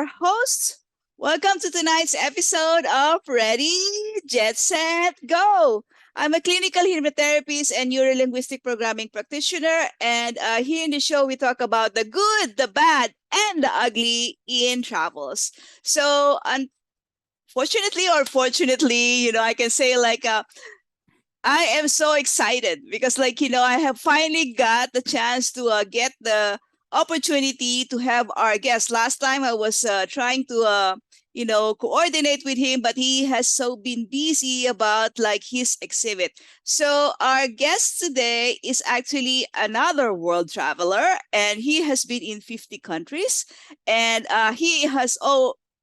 hosts. Welcome to tonight's episode of Ready, Jetset, Go. I'm a clinical hypnotherapist and neuro-linguistic programming practitioner. And here in the show, we talk about the good, the bad, and the ugly in travels. So, unfortunately or fortunately, I can say I am so excited because, I have finally got the chance to get the opportunity to have our guest. Last time I was trying to, coordinate with him, but he has so been busy about his exhibit. So our guest today is actually another world traveler, and he has been in 50 countries, and he has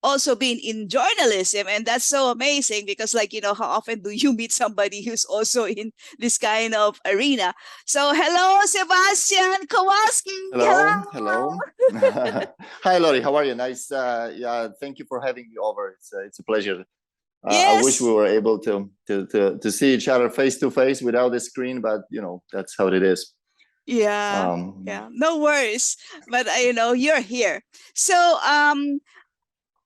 also been in journalism, and that's so amazing because how often do you meet somebody who's also in this kind of arena? So hello, Sebastian Kowalski. Hello, Hello. hello. Hi, Lorii. How are you? Nice. Yeah, thank you for having me over. It's a pleasure. I wish we Yes. were able to see each other face to face without the screen, but that's how it is. Yeah. Um, Yeah, no worries, but you're here. So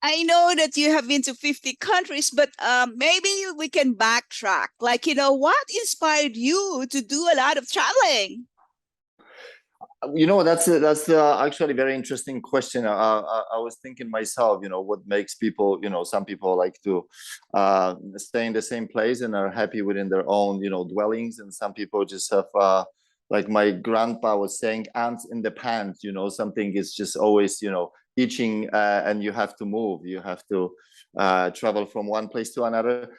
I know that you have been to 50 countries, but maybe we can backtrack. What inspired you to do a lot of traveling? that's actually very interesting question. I was thinking myself, what makes people, some people like to stay in the same place and are happy within their own, dwellings, and some people just have, like my grandpa was saying, ants in the pants. Something is just always, itching, and you have to move. You have to travel from one place to another.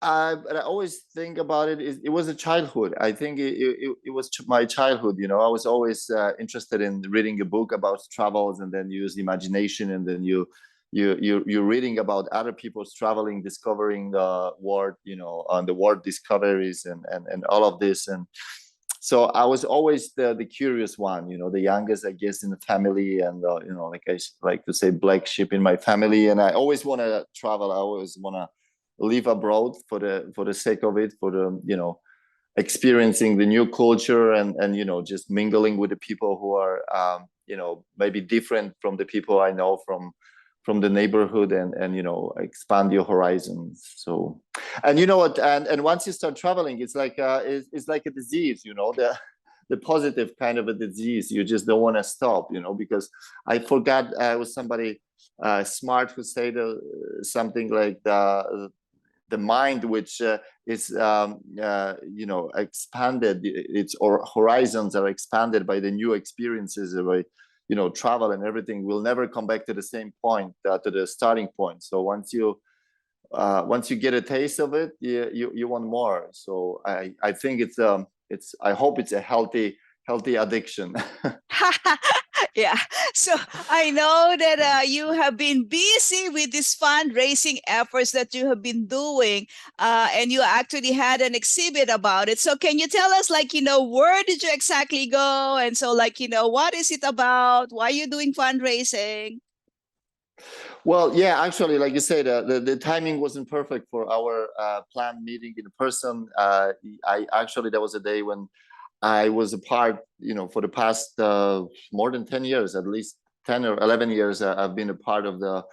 But I always think about it. It was a childhood. I think it was my childhood. I was always interested in reading a book about travels, and then use imagination, and then you're reading about other people's traveling, discovering the world, on the world discoveries, and all of this. And so I was always the curious one, the youngest, I guess, in the family, and like I like to say, black sheep in my family. And I always want to travel. I always want to live abroad for the sake of it, for the experiencing the new culture, and just mingling with the people who are maybe different from the people I know from the neighborhood, and expand your horizons. So, and you know what, and once you start traveling, it's like it's like a disease, the positive kind of a disease. You just don't want to stop, because I forgot, I was somebody smart who said something like the mind, which is expanded, its or horizons are expanded by the new experiences, by travel and everything, will never come back to the same point, to the starting point. So once you get a taste of it, you want more. So I think it's I hope it's a healthy addiction. Yeah. So I know that you have been busy with these fundraising efforts that you have been doing, and you actually had an exhibit about it. So can you tell us, where did you exactly go? And so, what is it about? Why are you doing fundraising? Well, yeah, actually, like you said, the timing wasn't perfect for our planned meeting in person. I actually, there was a day when I was a part, for the past more than 10 years, at least 10 or 11 years, I've been a part of the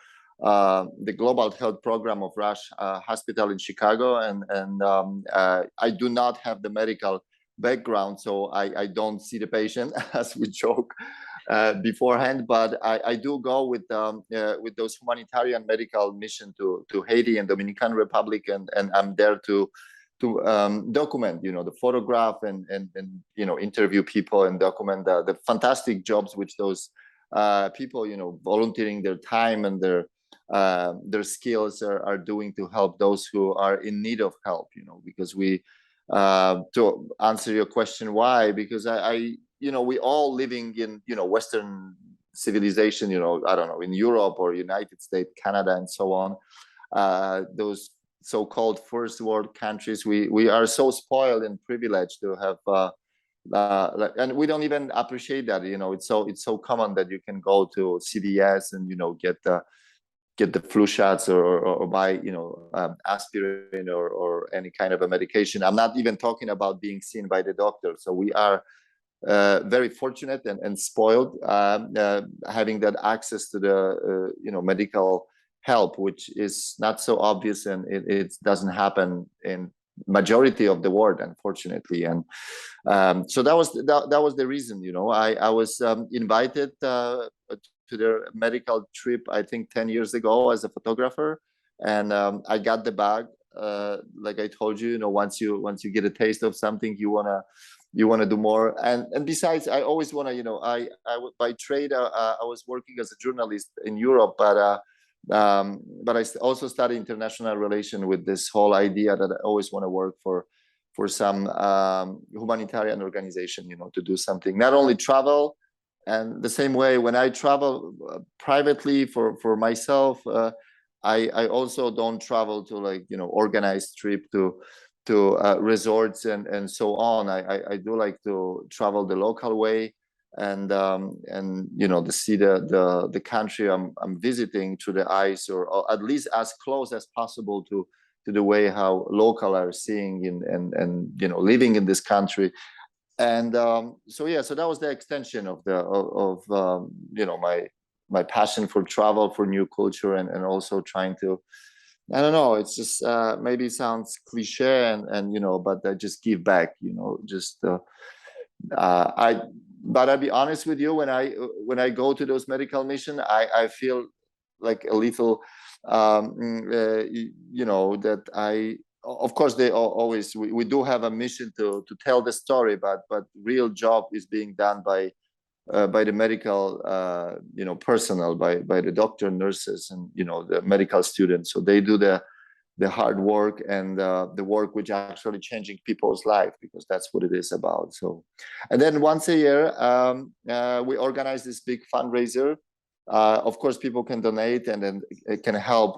global health program of Rush Hospital in Chicago. And I do not have the medical background, so I don't see the patient, as we joke beforehand. But I do go with those humanitarian medical mission to Haiti and Dominican Republic, and I'm there to document, the photograph, and interview people and document the fantastic jobs which those people, volunteering their time and their skills are doing to help those who are in need of help. Because we to answer your question, why? Because I we all living in Western civilization, I don't know, in Europe or United States, Canada, and so on. Those so-called first world countries, we are so spoiled and privileged to have and we don't even appreciate that. It's so common that you can go to CVS and get the flu shots, or buy aspirin, or any kind of a medication. I'm not even talking about being seen by the doctor. So we are very fortunate and spoiled, having that access to the medical help, which is not so obvious, and it doesn't happen in majority of the world, unfortunately. And so that was the reason. I was invited to their medical trip, I think 10 years ago, as a photographer, and I got the bag. Like I told you, once you get a taste of something, you wanna do more. And besides, I always wanna, I by trade, I was working as a journalist in Europe, but I also studied international relation with this whole idea that I always want to work for some humanitarian organization, to do something, not only travel. And the same way, when I travel privately for myself, I also don't travel to organized trip to resorts and so on. I do like to travel the local way, and to see the country I'm visiting through the eyes, or at least as close as possible to the way how local are seeing and living in this country. And so that was the extension of my passion for travel, for new culture, and also trying to, I don't know, it's just maybe sounds cliche, and but I just give back, just but I'll be honest with you, when I go to those medical mission, I feel like a little that I, of course, they always, we do have a mission to tell the story, but real job is being done by the medical personnel, by the doctor, nurses, and the medical students. So they do the hard work, and the work which actually changing people's life, because that's what it is about. So, and then once a year, we organize this big fundraiser. Of course, people can donate, and then it can help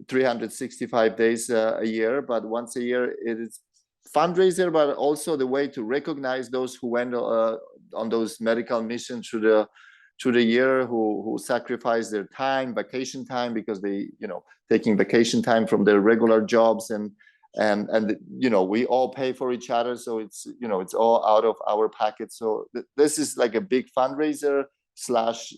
365 days a year, but once a year it is fundraiser, but also the way to recognize those who went on those medical missions through the year, who sacrifice their time, vacation time, because they taking vacation time from their regular jobs, and we all pay for each other, so it's it's all out of our pocket. So this is like a big fundraiser slash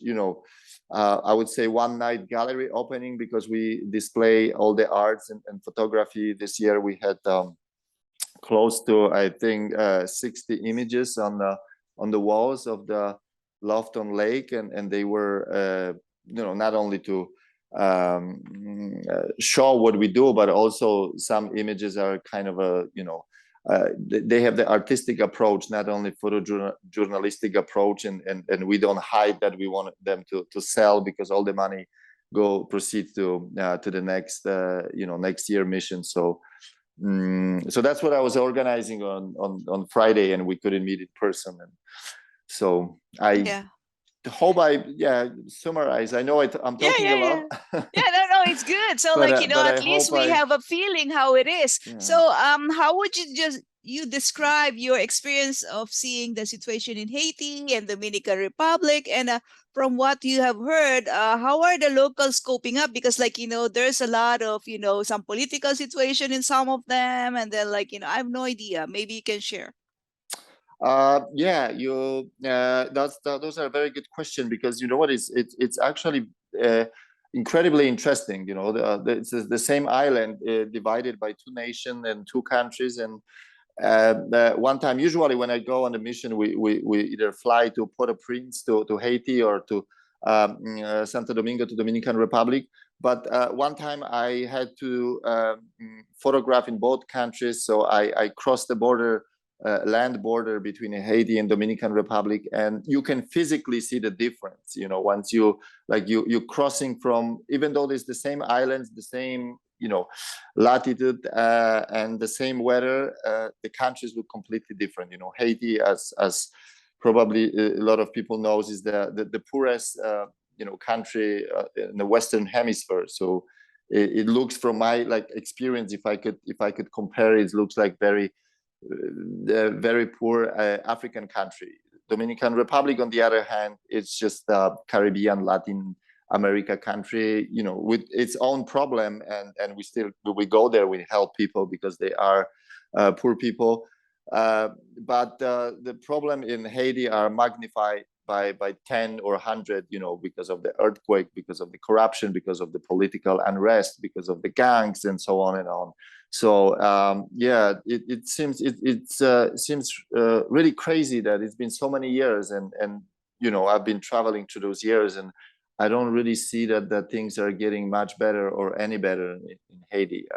I would say one night gallery opening, because we display all the arts and photography. This year we had close to, I think, 60 images on the walls of the Lofton Lake, and they were not only to show what we do, but also some images are kind of a they have the artistic approach, not only photojournalistic approach, and we don't hide that we want them to sell, because all the money proceeds to the next next year mission. So so that's what I was organizing on Friday, and we couldn't meet in person. And so I hope I summarize. I know I'm talking a lot. No, it's good. So but, at least we have a feeling how it is. So how would you describe your experience of seeing the situation in Haiti and Dominican Republic? And from what you have heard, how are the locals coping up? Because there's a lot of some political situation in some of them, and then I have no idea. Maybe you can share. Those are a very good question, because what it's actually incredibly interesting. It's the same island divided by two nations and two countries. And one time, usually when I go on a mission, we either fly to Port-au-Prince to Haiti, or to Santo Domingo to Dominican Republic. But one time I had to photograph in both countries, so I crossed the border, land border between Haiti and Dominican Republic, and you can physically see the difference. Once you're crossing from, even though there's the same islands, the same latitude, and the same weather, the countries look completely different. Haiti, as probably a lot of people knows, is the poorest country in the Western Hemisphere. So it looks, from my experience, if I could compare it looks like very poor African country. Dominican Republic, on the other hand, it's just a Caribbean, Latin America country, with its own problem, and we go there, we help people because they are poor people. But the problem in Haiti are magnified by 10 or 100, because of the earthquake, because of the corruption, because of the political unrest, because of the gangs, and so on and on. So yeah, it seems seems really crazy that it's been so many years, and I've been traveling through those years, and I don't really see that things are getting much better or any better in Haiti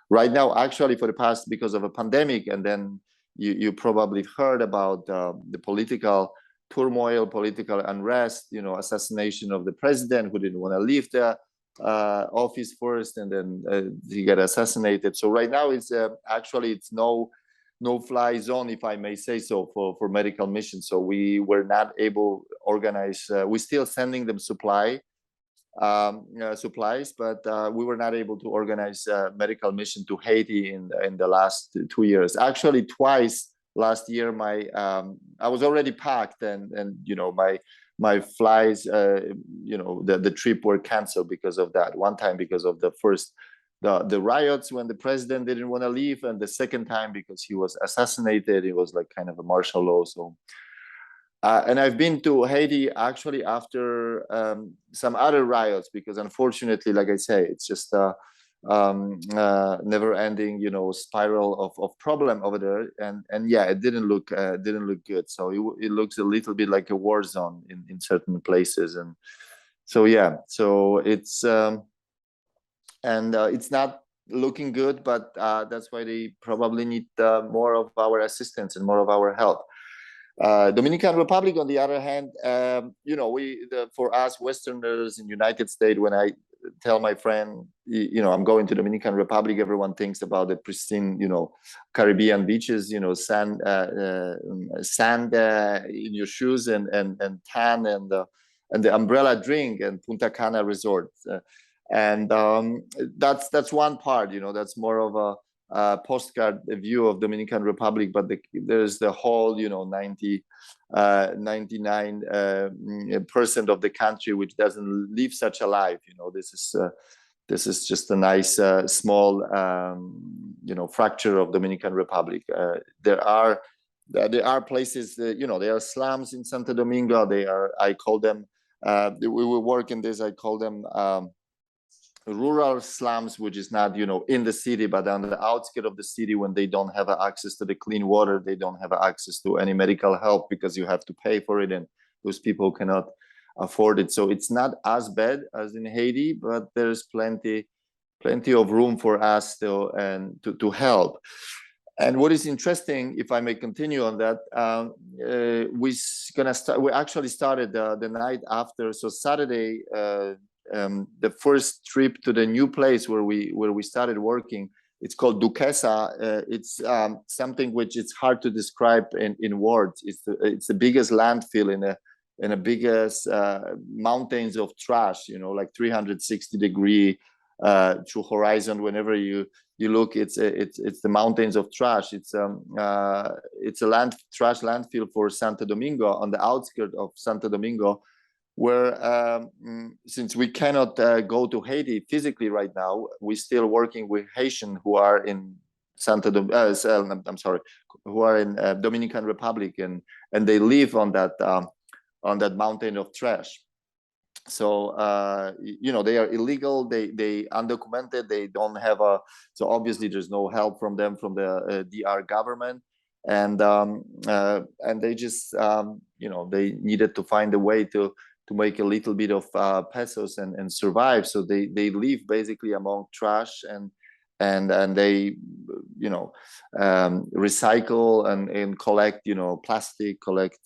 right now. Actually, for the past, because of a pandemic, and then you probably heard about the political turmoil, political unrest, assassination of the president, who didn't want to leave the office first, and then he got assassinated. So right now it's actually it's no-fly zone, if I may say so, for medical missions. So we were not able to organize. We're still sending them supplies, but we were not able to organize medical mission to Haiti in the last 2 years. Actually, twice last year, I was already packed, and my flights, the trip were canceled because of that. One time because of the riots when the president didn't want to leave, and the second time because he was assassinated. It was like kind of a martial law. So and I've been to Haiti actually after some other riots, because unfortunately, like I say, it's just never-ending, spiral of problem over there, and yeah, it didn't look good. So it looks a little bit like a war zone in certain places, and so yeah, so it's it's not looking good, but that's why they probably need more of our assistance and more of our help. Dominican Republic, on the other hand, for us Westerners in United States, when I tell my friend, I'm going to Dominican Republic, everyone thinks about the pristine, Caribbean beaches, sand in your shoes, and tan, and the umbrella drink, and Punta Cana resorts, and that's one part. That's more of a postcard view of Dominican Republic, but there's the whole 99% of the country which doesn't live such a life. This is just a nice small fracture of Dominican Republic. There are places, there are slums in Santo Domingo. I call them, we will work in this, I call them rural slums, which is not in the city, but on the outskirts of the city, when they don't have access to the clean water, they don't have access to any medical help, because you have to pay for it, and those people cannot afford it. So it's not as bad as in Haiti, but there's plenty of room for us still and to help. And what is interesting, if I may continue on that, we actually started the night after, so Saturday, the first trip to the new place where we started working. It's called Duquesa. It's something which it's hard to describe in words. It's the biggest landfill in the biggest mountains of trash. Like 360-degree through horizon. Whenever you look, it's the mountains of trash. It's a trash landfill for Santo Domingo, on the outskirts of Santo Domingo, where since we cannot go to Haiti physically right now, we're still working with Haitians who are in who are in Dominican Republic, and they live on that mountain of trash. So they are illegal, they undocumented, they don't have so obviously there's no help from them, from the DR government, and they just they needed to find a way to make a little bit of pesos and survive. So they live basically among trash, and they recycle and collect plastic, collect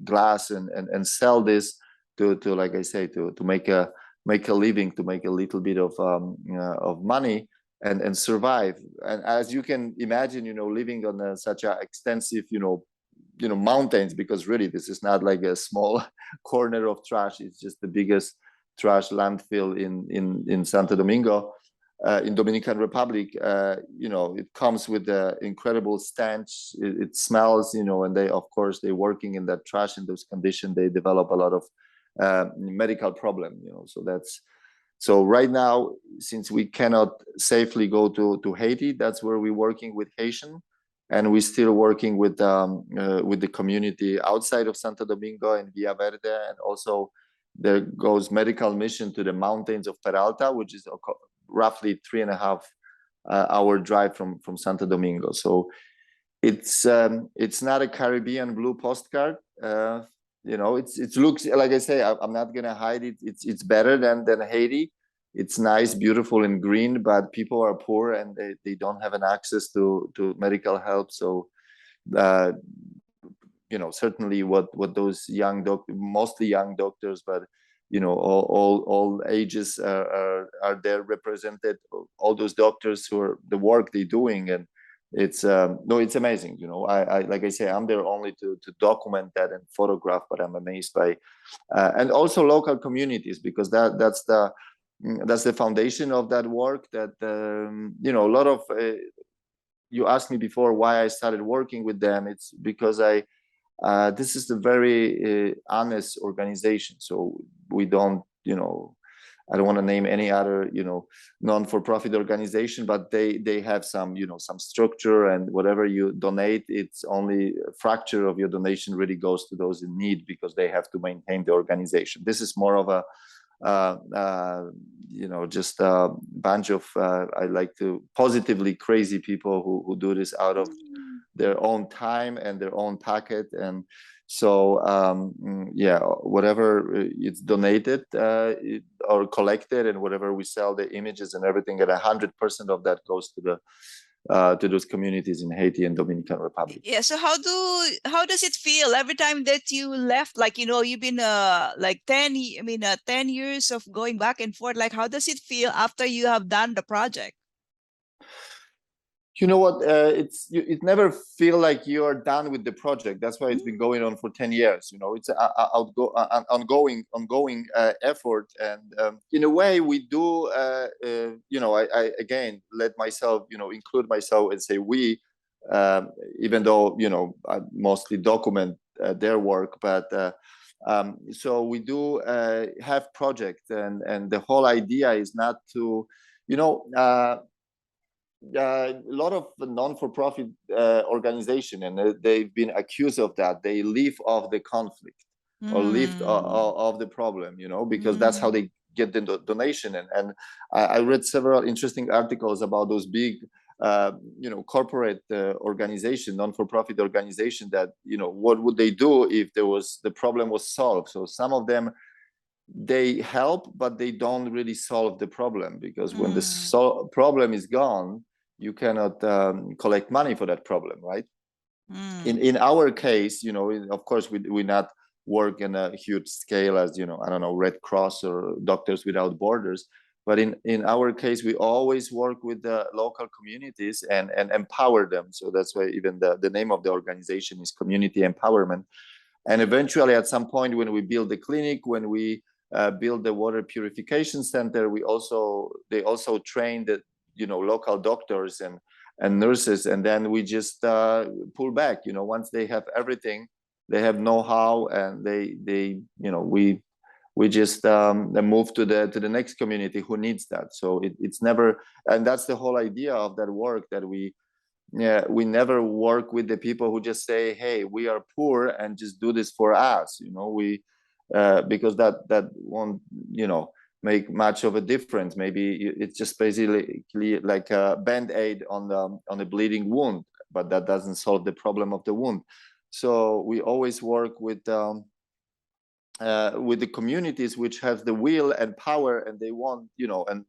glass, and sell this to like I say, to make a living, to make a little bit of money and survive. And as you can imagine, living on such a extensive mountains, because really this is not like a small corner of trash. It's just the biggest trash landfill in Santo Domingo, in Dominican Republic. It comes with the incredible stench. It smells, and they're working in that trash, in those conditions. They develop a lot of medical problem. So right now, since we cannot safely go to Haiti, that's where we're working with Haitian. and we're still working with the community outside of Santo Domingo and Villa Verde, and also there goes medical mission to the mountains of Peralta, which is roughly 3.5 hour drive from Santo Domingo. So it's not a Caribbean blue postcard. It looks, like I say, I'm not gonna hide it. It's better than Haiti. It's nice, beautiful, and green, but people are poor and they don't have an access to medical help. So certainly what those mostly young doctors, but all ages are there represented. All those doctors who are the work they're doing, and it's amazing. I like I say, I'm there only to document that and photograph, but I'm amazed by and also local communities, because that's the foundation of that work. That a lot of you asked me before why I started working with them. It's because this is a very honest organization. So we don't, I don't want to name any other, non-for-profit organization, but they have some, some structure, and whatever you donate, it's only a fraction of your donation really goes to those in need, because they have to maintain the organization. This is more of a, just a bunch of, I like to positively crazy people who do this out of their own time and their own pocket. And so whatever it's donated or collected, and whatever we sell, the images and everything, and 100% of that goes to those communities in Haiti and Dominican Republic. Yeah. So how does it feel every time that you left? Like, you've been like 10 years of going back and forth. Like, how does it feel after you have done the project? You know what? It never feel like you're done with the project. That's why it's been going on for 10 years. It's an ongoing effort, and in a way, we do. I again let myself, include myself and say we, even though I mostly document their work, but so we do have projects, and the whole idea is not to, a lot of non-for-profit organization, and they've been accused of that. They live off the conflict or live of the problem, because that's how they get the donation. And I read several interesting articles about those big, corporate organization, non-for-profit organization, that, what would they do if the problem was solved? So some of them, they help, but they don't really solve the problem, because when the problem is gone, you cannot collect money for that problem, right? In our case, of course, we not work in a huge scale as, I don't know, Red Cross or Doctors Without Borders, but in our case, we always work with the local communities and empower them. So that's why even the name of the organization is Community Empowerment. And eventually, at some point, when we build the clinic, when we build the water purification center, they also train the local doctors and nurses, and then we just pull back. Once they have everything, they have know-how, and we just move to the next community who needs that. So it's never, and that's the whole idea of that work, that we never work with the people who just say, hey, we are poor, and just do this for us. Because that won't make much of a difference. Maybe it's just basically like a band-aid on a bleeding wound, but that doesn't solve the problem of the wound. So we always work with the communities which have the will and power, and they want, and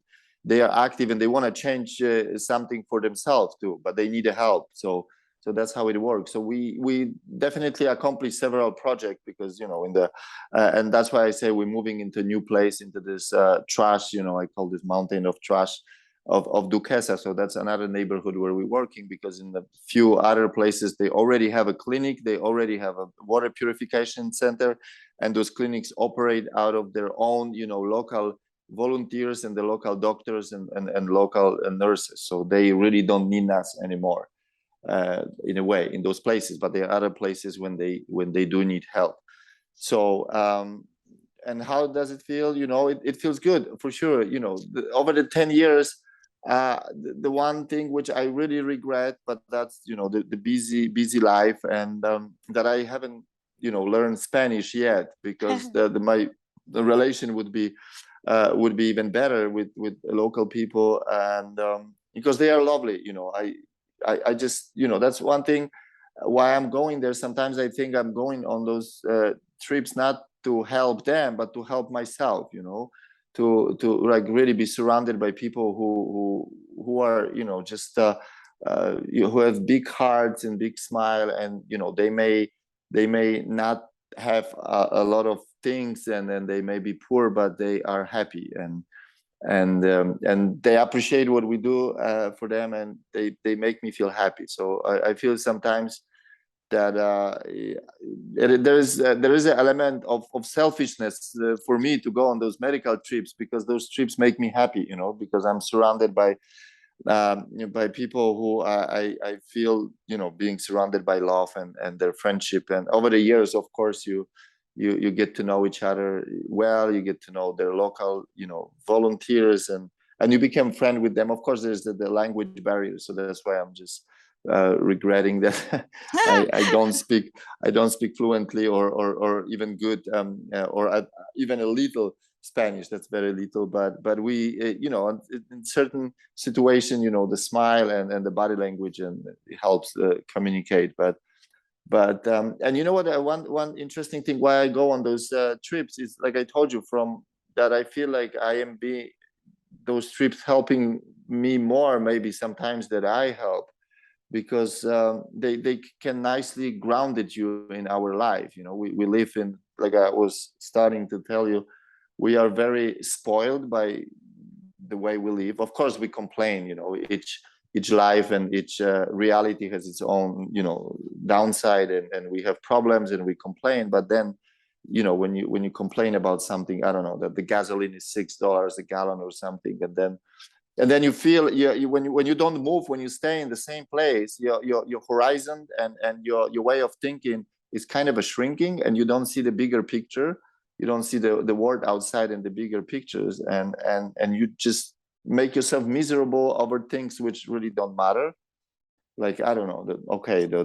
they are active, and they want to change something for themselves too, but they need a help. So that's how it works. So we definitely accomplish several projects, because and that's why I say we're moving into a new place, into this trash, I call this mountain of trash of Duquesa. So that's another neighborhood where we're working, because in a few other places they already have a clinic, they already have a water purification center, and those clinics operate out of their own local volunteers and the local doctors and local nurses. So they really don't need us anymore. In a way, in those places, but there are other places when they do need help. So and how does it feel? It feels good for sure. Over the 10 years, The one thing which I really regret, but that's, the busy life, and that I haven't, learned Spanish yet, because the relation would be even better with local people, and because they are lovely. I just, that's one thing why I'm going there. Sometimes I think I'm going on those trips not to help them, but to help myself, to like really be surrounded by people who are, just who have big hearts and big smile, and they may not have a lot of things, and then they may be poor, but they are happy, and they appreciate what we do for them, and they make me feel happy. So I feel sometimes that there is an element of selfishness for me to go on those medical trips, because those trips make me happy, because I'm surrounded by people who I feel, being surrounded by love and their friendship. And over the years, of course, you get to know each other well. You get to know their local, volunteers, and you become friend with them. Of course, there's the language barrier, so that's why I'm just regretting that I don't speak fluently or even good, or even a little Spanish. That's very little, but we in certain situation, the smile and the body language, and it helps communicate. But and you know what, one interesting thing why I go on those trips is, like I told you, from that I feel like I am being those trips helping me more maybe sometimes that I help, because they can nicely grounded you in our life. We live in, like I was starting to tell you, we are very spoiled by the way we live. Of course we complain, each life and each reality has its own, downside, and we have problems and we complain. But then, when you complain about something, I don't know, that the gasoline is $6 a gallon or something, and then you feel, when you don't move, when you stay in the same place, your horizon and your way of thinking is kind of a shrinking, and you don't see the bigger picture. You don't see the world outside in the bigger pictures, and you just make yourself miserable over things which really don't matter. Like, I don't know,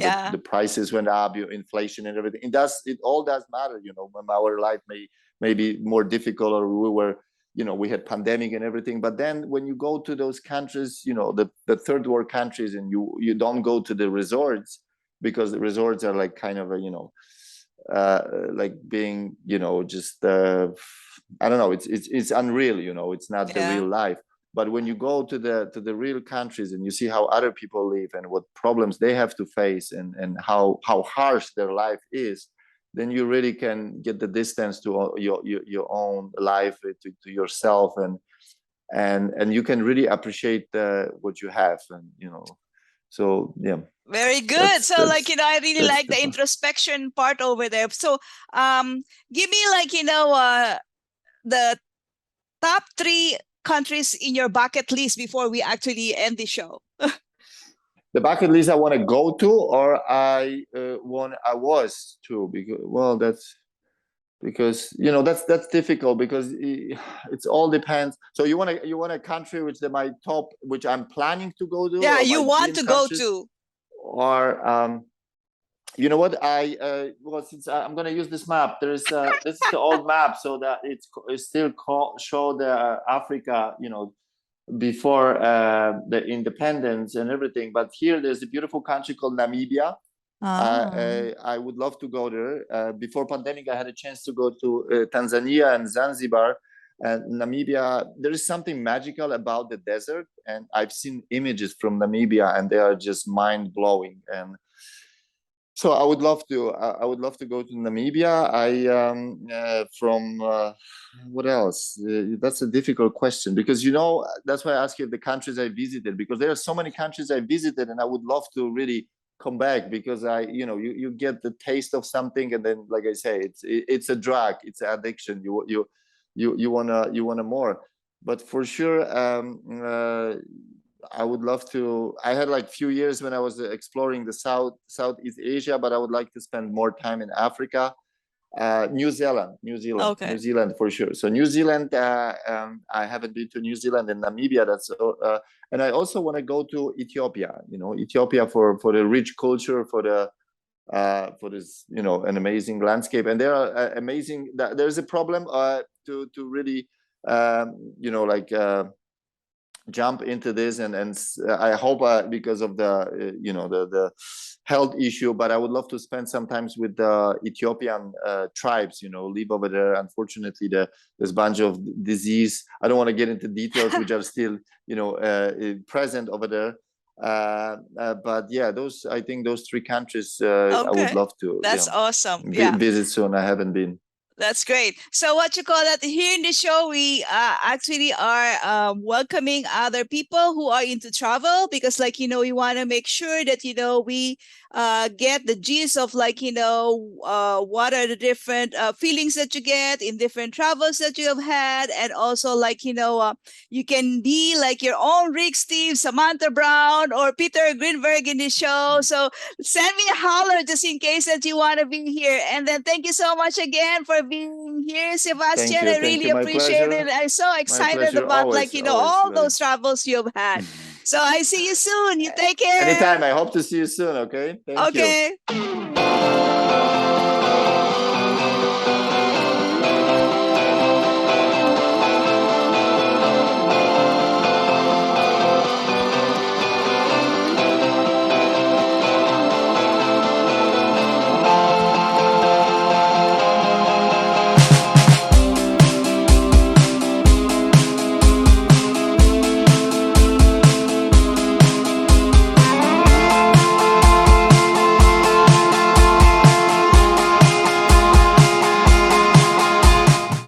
Yeah. the prices went up, your inflation and everything. It all does matter, when our life may be more difficult, or we were, we had pandemic and everything. But then when you go to those countries, the third world countries, and you don't go to the resorts, because the resorts are like kind of a, like being, just I don't know, it's unreal, it's not the real life. But when you go to the real countries, and you see how other people live and what problems they have to face, and how harsh their life is, then you really can get the distance to your own life, to yourself, and you can really appreciate what you have, and so yeah. Very good. So like, I really like the part. introspection part over there. So give me like, the top 3 countries in your bucket list before we actually end the show. The bucket list I want to go to, or I was to, because that's difficult, because it's all depends. So you want a country which my top, which I'm planning to go to, Yeah, or you my want dream to go countries? to. Or you know what, since I'm going to use this map, this is the old map, so that it's still show the Africa, before the independence and everything. But here there's a beautiful country called Namibia. I would love to go there. Before pandemic, I had a chance to go to Tanzania and Zanzibar. And Namibia, there is something magical about the desert, and I've seen images from Namibia, and they are just mind-blowing. And so I would love to. I would love to go to Namibia. From what else? That's a difficult question, because that's why I ask you the countries I visited, because there are so many countries I visited, and I would love to really come back, because you get the taste of something, and then, like I say, it's a drug, it's an addiction. You wanna more. But for sure, I would love to. I had like few years when I was exploring the Southeast Asia, but I would like to spend more time in Africa. New Zealand, Okay. New Zealand for sure. So New Zealand, I haven't been to New Zealand and Namibia. And I also want to go to Ethiopia. Ethiopia for the rich culture, for this, an amazing landscape. And there are amazing. There's a problem to really, jump into this, and I hope because of the the health issue, but I would love to spend some times with the Ethiopian tribes, live over there. Unfortunately, there's a bunch of disease. I don't want to get into details, which are still present over there. But yeah, I think those three countries I would love to That's awesome. Yeah. visit soon. I haven't been. That's great. So what you call that, here in the show, we actually are welcoming other people who are into travel, because we want to make sure that we get the gist of what are the different feelings that you get in different travels that you have had. And also you can be like your own Rick Steve, Samantha Brown, or Peter Greenberg in the show. So send me a holler just in case that you want to be here. And then thank you so much again for being here, Sebastian. I really appreciate it. I'm so excited about all those travels you've had. So I see you soon. You take care. Anytime. I hope to see you soon. Okay. Thank you. Okay.